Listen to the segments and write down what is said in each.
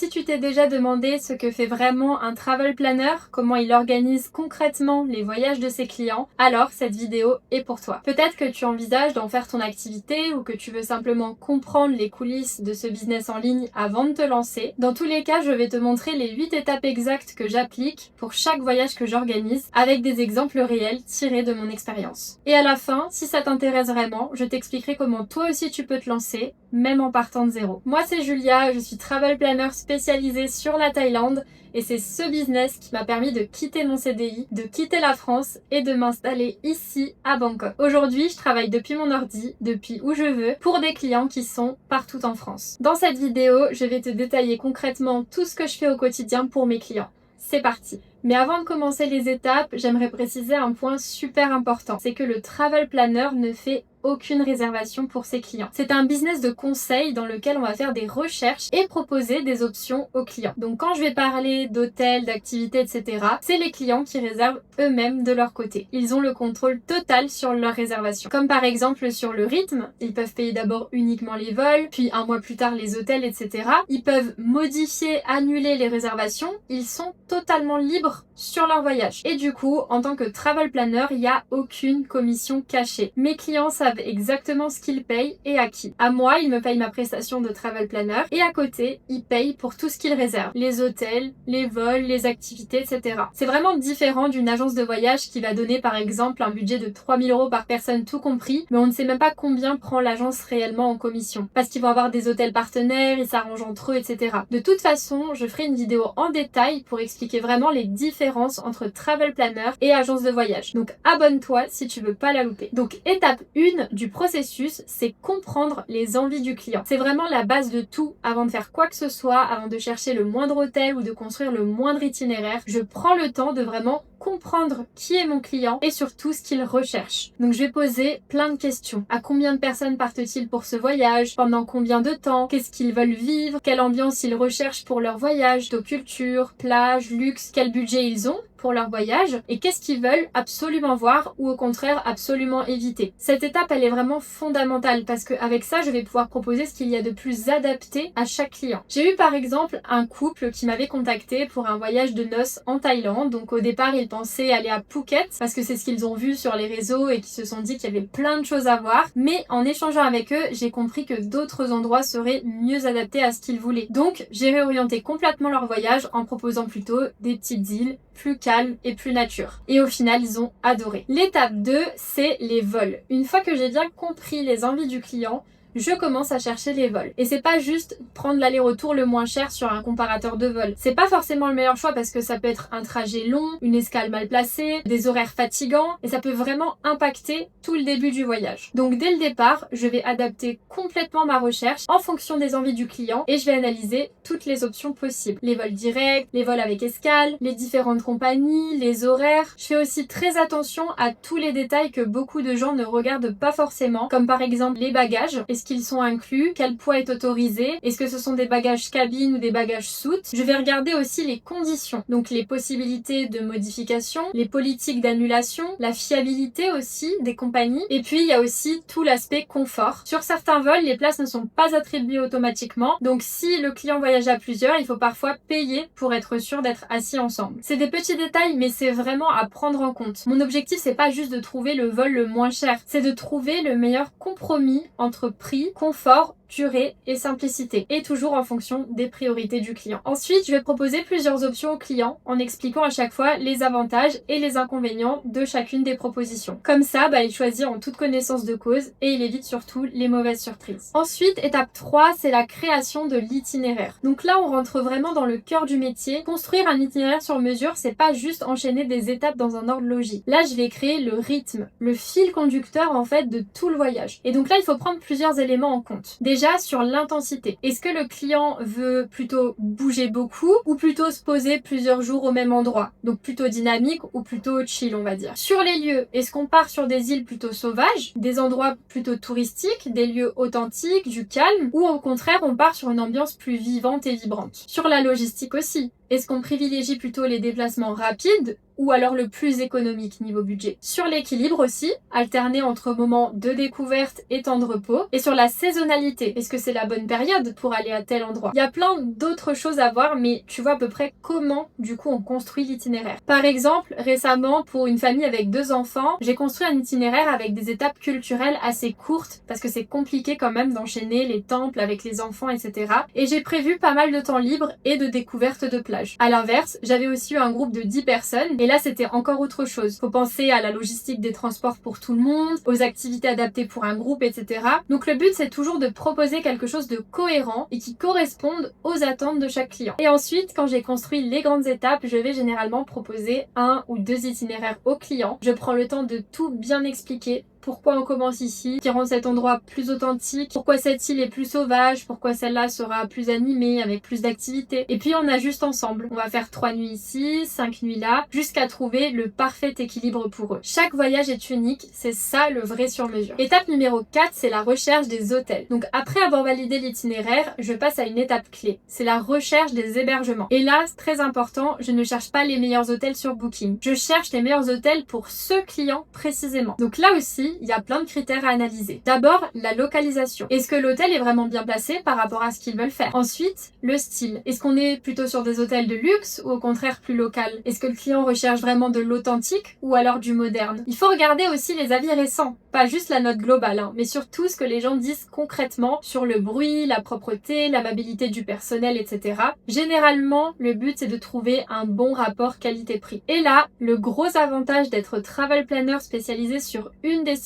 Si tu t'es déjà demandé ce que fait vraiment un travel planner, comment il organise concrètement les voyages de ses clients, alors cette vidéo est pour toi. Peut-être que tu envisages d'en faire ton activité ou que tu veux simplement comprendre les coulisses de ce business en ligne avant de te lancer. Dans tous les cas, je vais te montrer les 8 étapes exactes que j'applique pour chaque voyage que j'organise avec des exemples réels tirés de mon expérience. Et à la fin, si ça t'intéresse vraiment, je t'expliquerai comment toi aussi tu peux te lancer, même en partant de zéro. Moi c'est Julia, je suis travel planner spécialisée sur la Thaïlande et c'est ce business qui m'a permis de quitter mon CDI, de quitter la France et de m'installer ici à Bangkok. Aujourd'hui, je travaille depuis mon ordi, depuis où je veux, pour des clients qui sont partout en France. Dans cette vidéo, je vais te détailler concrètement tout ce que je fais au quotidien pour mes clients. C'est parti! Mais avant de commencer les étapes, j'aimerais préciser un point super important. C'est que le travel planner ne fait aucune réservation pour ses clients. C'est un business de conseil dans lequel on va faire des recherches et proposer des options aux clients. Donc quand je vais parler d'hôtels, d'activités, etc., c'est les clients qui réservent eux-mêmes de leur côté. Ils ont le contrôle total sur leur réservation. Comme par exemple sur le rythme, ils peuvent payer d'abord uniquement les vols, puis un mois plus tard les hôtels, etc. Ils peuvent modifier, annuler les réservations. Ils sont totalement libres sur leur voyage. Et du coup, en tant que travel planner, il n'y a aucune commission cachée. Mes clients savent exactement ce qu'ils payent et à qui. À moi, ils me payent ma prestation de travel planner et à côté, ils payent pour tout ce qu'ils réservent. Les hôtels, les vols, les activités, etc. C'est vraiment différent d'une agence de voyage qui va donner par exemple un budget de 3000 € par personne tout compris, mais on ne sait même pas combien prend l'agence réellement en commission. Parce qu'ils vont avoir des hôtels partenaires, ils s'arrangent entre eux, etc. De toute façon, je ferai une vidéo en détail pour expliquer vraiment les différences entre travel planner et agence de voyage. Donc abonne-toi si tu veux pas la louper. Donc étape 1 du processus, c'est comprendre les envies du client. C'est vraiment la base de tout avant de faire quoi que ce soit, avant de chercher le moindre hôtel ou de construire le moindre itinéraire. Je prends le temps de vraiment comprendre qui est mon client et surtout ce qu'il recherche. Donc je vais poser plein de questions. À combien de personnes partent-ils pour ce voyage? Pendant combien de temps? Qu'est-ce qu'ils veulent vivre? Quelle ambiance ils recherchent pour leur voyage? Culture, plage, luxe, quel budget ils ont pour leur voyage et qu'est-ce qu'ils veulent absolument voir ou au contraire absolument éviter. Cette étape elle est vraiment fondamentale parce qu'avec ça je vais pouvoir proposer ce qu'il y a de plus adapté à chaque client. J'ai eu par exemple un couple qui m'avait contacté pour un voyage de noces en Thaïlande. Donc au départ ils pensaient aller à Phuket parce que c'est ce qu'ils ont vu sur les réseaux et qui se sont dit qu'il y avait plein de choses à voir, mais en échangeant avec eux j'ai compris que d'autres endroits seraient mieux adaptés à ce qu'ils voulaient. Donc j'ai réorienté complètement leur voyage en proposant plutôt des petites îles plus calme et plus nature. Et au final, ils ont adoré. L'étape 2, c'est les vols. Une fois que j'ai bien compris les envies du client, je commence à chercher les vols. Et c'est pas juste prendre l'aller-retour le moins cher sur un comparateur de vols. C'est pas forcément le meilleur choix parce que ça peut être un trajet long, une escale mal placée, des horaires fatigants et ça peut vraiment impacter tout le début du voyage. Donc dès le départ, je vais adapter complètement ma recherche en fonction des envies du client et je vais analyser toutes les options possibles. Les vols directs, les vols avec escale, les différentes compagnies, les horaires. Je fais aussi très attention à tous les détails que beaucoup de gens ne regardent pas forcément, comme par exemple les bagages. Est-ce qu'ils sont inclus? Quel poids est autorisé? Est-ce que ce sont des bagages cabine ou des bagages soute? Je vais regarder aussi les conditions, donc les possibilités de modification, les politiques d'annulation, la fiabilité aussi des compagnies, et puis il y a aussi tout l'aspect confort. Sur certains vols, les places ne sont pas attribuées automatiquement, donc si le client voyage à plusieurs, il faut parfois payer pour être sûr d'être assis ensemble. C'est des petits détails, mais c'est vraiment à prendre en compte. Mon objectif, c'est pas juste de trouver le vol le moins cher, c'est de trouver le meilleur compromis entre prix, confort, durée et simplicité, et toujours en fonction des priorités du client. Ensuite, je vais proposer plusieurs options au client en expliquant à chaque fois les avantages et les inconvénients de chacune des propositions. Comme ça, il choisit en toute connaissance de cause et il évite surtout les mauvaises surprises. Ensuite, étape 3, c'est la création de l'itinéraire. Donc là, on rentre vraiment dans le cœur du métier. Construire un itinéraire sur mesure, c'est pas juste enchaîner des étapes dans un ordre logique. Là, je vais créer le rythme, le fil conducteur en fait de tout le voyage. Et donc là, il faut prendre plusieurs éléments en compte. Déjà, sur l'intensité. Est-ce que le client veut plutôt bouger beaucoup ou plutôt se poser plusieurs jours au même endroit? Donc plutôt dynamique ou plutôt chill, on va dire. Sur les lieux, est-ce qu'on part sur des îles plutôt sauvages, des endroits plutôt touristiques, des lieux authentiques, du calme, ou au contraire, on part sur une ambiance plus vivante et vibrante? Sur la logistique aussi, est-ce qu'on privilégie plutôt les déplacements rapides ou alors le plus économique niveau budget. Sur l'équilibre aussi, alterner entre moments de découverte et temps de repos. Et sur la saisonnalité, est-ce que c'est la bonne période pour aller à tel endroit? Il y a plein d'autres choses à voir, mais tu vois à peu près comment du coup on construit l'itinéraire. Par exemple, récemment, pour une famille avec 2 enfants, j'ai construit un itinéraire avec des étapes culturelles assez courtes parce que c'est compliqué quand même d'enchaîner les temples avec les enfants, etc. Et j'ai prévu pas mal de temps libre et de découverte de plage. À l'inverse, j'avais aussi eu un groupe de 10 personnes et là c'était encore autre chose. Faut penser à la logistique des transports pour tout le monde, aux activités adaptées pour un groupe, etc. Donc le but c'est toujours de proposer quelque chose de cohérent et qui corresponde aux attentes de chaque client. Et ensuite, quand j'ai construit les grandes étapes, je vais généralement proposer 1 ou 2 itinéraires aux clients. Je prends le temps de tout bien expliquer. Pourquoi on commence ici, qui rend cet endroit plus authentique, pourquoi cette île est plus sauvage, pourquoi celle-là sera plus animée avec plus d'activités. Et puis on ajuste ensemble. On va faire 3 nuits ici, 5 nuits là, jusqu'à trouver le parfait équilibre pour eux. Chaque voyage est unique, c'est ça le vrai sur-mesure. Étape numéro 4, c'est la recherche des hôtels. Donc après avoir validé l'itinéraire, je passe à une étape clé. C'est la recherche des hébergements. Et là, c'est très important, je ne cherche pas les meilleurs hôtels sur Booking. Je cherche les meilleurs hôtels pour ce client précisément. Donc là aussi, il y a plein de critères à analyser. D'abord, la localisation. Est-ce que l'hôtel est vraiment bien placé par rapport à ce qu'ils veulent faire? Ensuite, le style. Est-ce qu'on est plutôt sur des hôtels de luxe ou au contraire plus local? Est-ce que le client recherche vraiment de l'authentique ou alors du moderne? Il faut regarder aussi les avis récents, pas juste la note globale, mais surtout ce que les gens disent concrètement sur le bruit, la propreté, l'amabilité du personnel, etc. Généralement, le but c'est de trouver un bon rapport qualité-prix. Et là, le gros avantage d'être travel planner spécialisé sur une destination,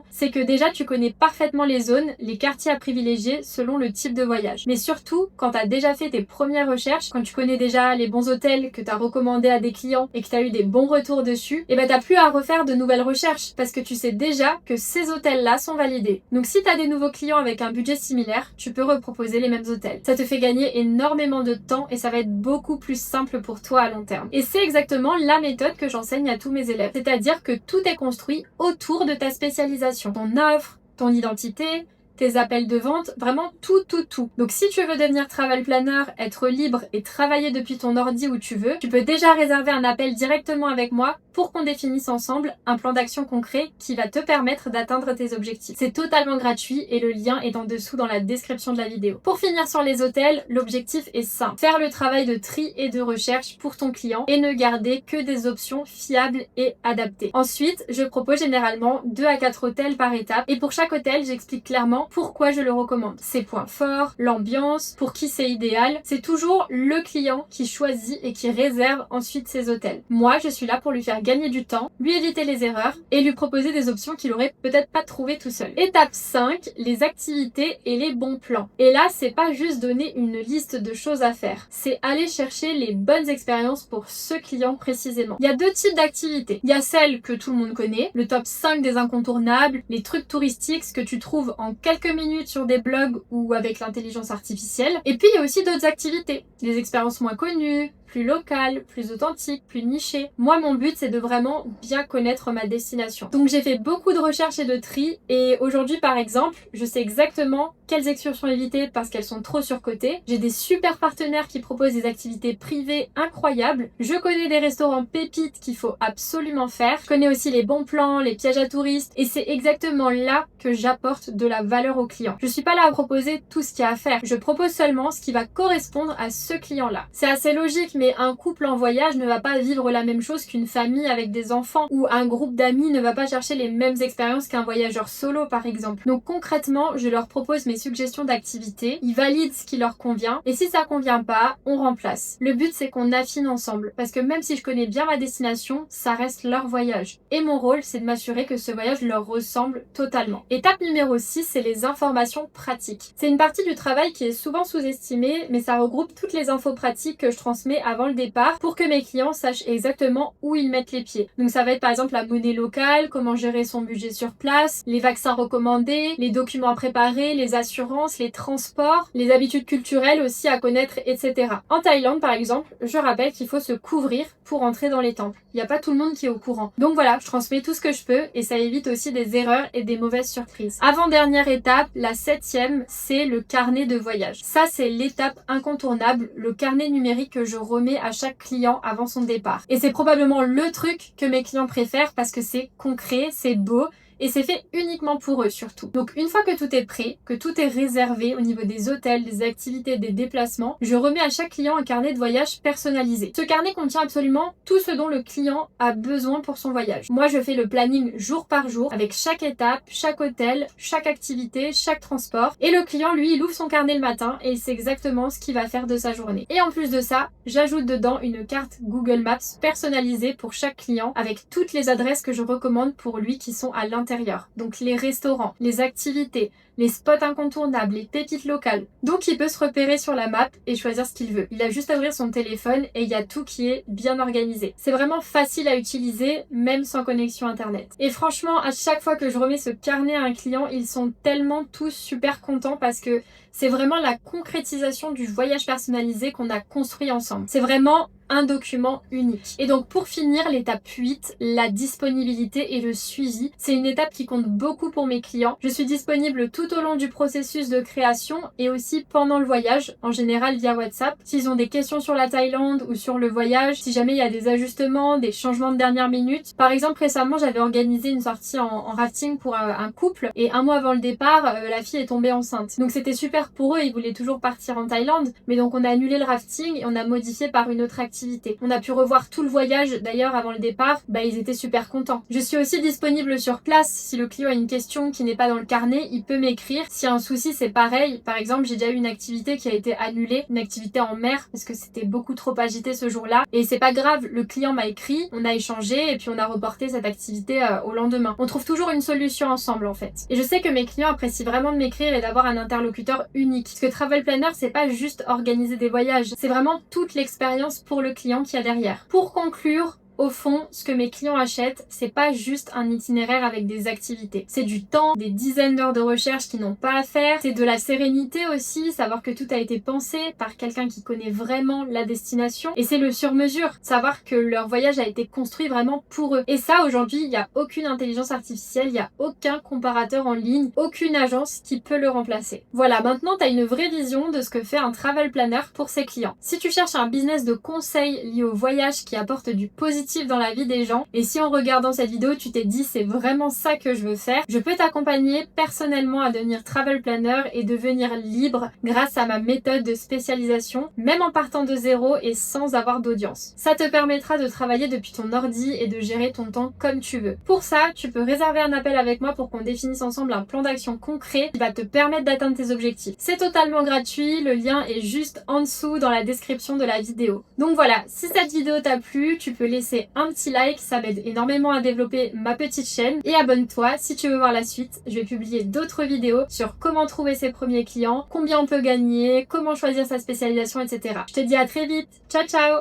c'est que déjà tu connais parfaitement les zones, les quartiers à privilégier selon le type de voyage. Mais surtout, quand tu as déjà fait tes premières recherches, quand tu connais déjà les bons hôtels que tu as recommandés à des clients et que tu as eu des bons retours dessus, et t'as plus à refaire de nouvelles recherches parce que tu sais déjà que ces hôtels-là sont validés. Donc si tu as des nouveaux clients avec un budget similaire, tu peux reproposer les mêmes hôtels. Ça te fait gagner énormément de temps et ça va être beaucoup plus simple pour toi à long terme. Et c'est exactement la méthode que j'enseigne à tous mes élèves. C'est-à-dire que tout est construit autour de ta spécialisation, ton offre, ton identité, tes appels de vente, vraiment tout. Donc si tu veux devenir travel planner, être libre et travailler depuis ton ordi où tu veux, tu peux déjà réserver un appel directement avec moi pour qu'on définisse ensemble un plan d'action concret qui va te permettre d'atteindre tes objectifs. C'est totalement gratuit et le lien est en dessous dans la description de la vidéo. Pour finir sur les hôtels, l'objectif est simple. Faire le travail de tri et de recherche pour ton client et ne garder que des options fiables et adaptées. Ensuite, je propose généralement 2 à 4 hôtels par étape et pour chaque hôtel, j'explique clairement pourquoi je le recommande. Ses points forts, l'ambiance, pour qui c'est idéal. C'est toujours le client qui choisit et qui réserve ensuite ses hôtels. Moi, je suis là pour lui faire gagner du temps, lui éviter les erreurs et lui proposer des options qu'il aurait peut-être pas trouvées tout seul. Étape 5, les activités et les bons plans. Et là, c'est pas juste donner une liste de choses à faire. C'est aller chercher les bonnes expériences pour ce client précisément. Il y a 2 types d'activités. Il y a celles que tout le monde connaît, le top 5 des incontournables, les trucs touristiques, ce que tu trouves en quelques minutes sur des blogs ou avec l'intelligence artificielle. Et puis il y a aussi d'autres activités, des expériences moins connues, plus locales, plus authentiques, plus nichées. Moi, mon but, c'est de vraiment bien connaître ma destination. Donc j'ai fait beaucoup de recherches et de tri et aujourd'hui, par exemple, je sais exactement quelles excursions éviter parce qu'elles sont trop surcotées. J'ai des super partenaires qui proposent des activités privées incroyables. Je connais des restaurants pépites qu'il faut absolument faire. Je connais aussi les bons plans, les pièges à touristes et c'est exactement là que j'apporte de la valeur aux clients. Je suis pas là à proposer tout ce qu'il y a à faire. Je propose seulement ce qui va correspondre à ce client-là. C'est assez logique, mais un couple en voyage ne va pas vivre la même chose qu'une famille avec des enfants ou un groupe d'amis ne va pas chercher les mêmes expériences qu'un voyageur solo par exemple. Donc concrètement, je leur propose mes suggestions d'activités, ils valident ce qui leur convient et si ça convient pas, on remplace. Le but c'est qu'on affine ensemble parce que même si je connais bien ma destination, ça reste leur voyage. Et mon rôle c'est de m'assurer que ce voyage leur ressemble totalement. Étape numéro 6, c'est les informations pratiques. C'est une partie du travail qui est souvent sous-estimée, mais ça regroupe toutes les infos pratiques que je transmets avant le départ pour que mes clients sachent exactement où ils mettent les pieds. Donc ça va être par exemple la monnaie locale, comment gérer son budget sur place, les vaccins recommandés, les documents à préparer, les assurances, les transports, les habitudes culturelles aussi à connaître, etc. En Thaïlande par exemple, je rappelle qu'il faut se couvrir pour entrer dans les temples. Il n'y a pas tout le monde qui est au courant. Donc voilà, je transmets tout ce que je peux et ça évite aussi des erreurs et des mauvaises surprises. Avant-dernière étape, la 7e, c'est le carnet de voyage. Ça c'est l'étape incontournable, le carnet numérique que je remets à chaque client avant son départ. Et c'est probablement le truc que mes clients préfèrent parce que c'est concret, c'est beau, et c'est fait uniquement pour eux surtout. Donc une fois que tout est prêt, que tout est réservé au niveau des hôtels, des activités, des déplacements, je remets à chaque client un carnet de voyage personnalisé. Ce carnet contient absolument tout ce dont le client a besoin pour son voyage. Moi je fais le planning jour par jour avec chaque étape, chaque hôtel, chaque activité, chaque transport. Et le client lui il ouvre son carnet le matin et c'est exactement ce qu'il va faire de sa journée. Et en plus de ça, j'ajoute dedans une carte Google Maps personnalisée pour chaque client avec toutes les adresses que je recommande pour lui qui sont à l'intérieur. Donc les restaurants, les activités, les spots incontournables, les pépites locales. Donc il peut se repérer sur la map et choisir ce qu'il veut. Il a juste à ouvrir son téléphone et il y a tout qui est bien organisé. C'est vraiment facile à utiliser, même sans connexion internet. Et franchement, à chaque fois que je remets ce carnet à un client, ils sont tellement tous super contents parce que c'est vraiment la concrétisation du voyage personnalisé qu'on a construit ensemble. C'est vraiment un document unique. Et donc pour finir, l'étape 8, la disponibilité et le suivi. C'est une étape qui compte beaucoup pour mes clients. Je suis disponible tout au long du processus de création et aussi pendant le voyage, en général via WhatsApp. S'ils ont des questions sur la Thaïlande ou sur le voyage, si jamais il y a des ajustements, des changements de dernière minute. Par exemple, récemment, j'avais organisé une sortie en rafting pour un couple et un mois avant le départ, la fille est tombée enceinte. Donc c'était super pour eux, ils voulaient toujours partir en Thaïlande, mais donc on a annulé le rafting et on a modifié par une autre activité. On a pu revoir tout le voyage d'ailleurs avant le départ, ils étaient super contents. Je suis aussi disponible sur place, si le client a une question qui n'est pas dans le carnet, il peut m'écrire. S'il y a un souci, c'est pareil. Par exemple, j'ai déjà eu une activité qui a été annulée, une activité en mer, parce que c'était beaucoup trop agité ce jour-là. Et c'est pas grave, le client m'a écrit, on a échangé et puis on a reporté cette activité au lendemain. On trouve toujours une solution ensemble en fait. Et je sais que mes clients apprécient vraiment de m'écrire et d'avoir un interlocuteur unique. Parce que Travel Planner, c'est pas juste organiser des voyages, c'est vraiment toute l'expérience pour le client qu'il y a derrière. Pour conclure, au fond, ce que mes clients achètent, c'est pas juste un itinéraire avec des activités. C'est du temps, des dizaines d'heures de recherche qu'ils n'ont pas à faire. C'est de la sérénité aussi, savoir que tout a été pensé par quelqu'un qui connaît vraiment la destination. Et c'est le sur-mesure, savoir que leur voyage a été construit vraiment pour eux. Et ça, aujourd'hui, il n'y a aucune intelligence artificielle, il n'y a aucun comparateur en ligne, aucune agence qui peut le remplacer. Voilà, maintenant, tu as une vraie vision de ce que fait un travel planner pour ses clients. Si tu cherches un business de conseil lié au voyage qui apporte du positif dans la vie des gens, et si en regardant cette vidéo tu t'es dit c'est vraiment ça que je veux faire, je peux t'accompagner personnellement à devenir travel planner et devenir libre grâce à ma méthode de spécialisation, même en partant de zéro et sans avoir d'audience. Ça te permettra de travailler depuis ton ordi et de gérer ton temps comme tu veux. Pour ça, tu peux réserver un appel avec moi pour qu'on définisse ensemble un plan d'action concret qui va te permettre d'atteindre tes objectifs. C'est totalement gratuit, le lien est juste en dessous dans la description de la vidéo. Donc voilà, si cette vidéo t'a plu, tu peux laisser un petit like, ça m'aide énormément à développer ma petite chaîne, et abonne-toi si tu veux voir la suite. Je vais publier d'autres vidéos sur comment trouver ses premiers clients, combien on peut gagner, comment choisir sa spécialisation, etc. Je te dis à très vite, ciao ciao.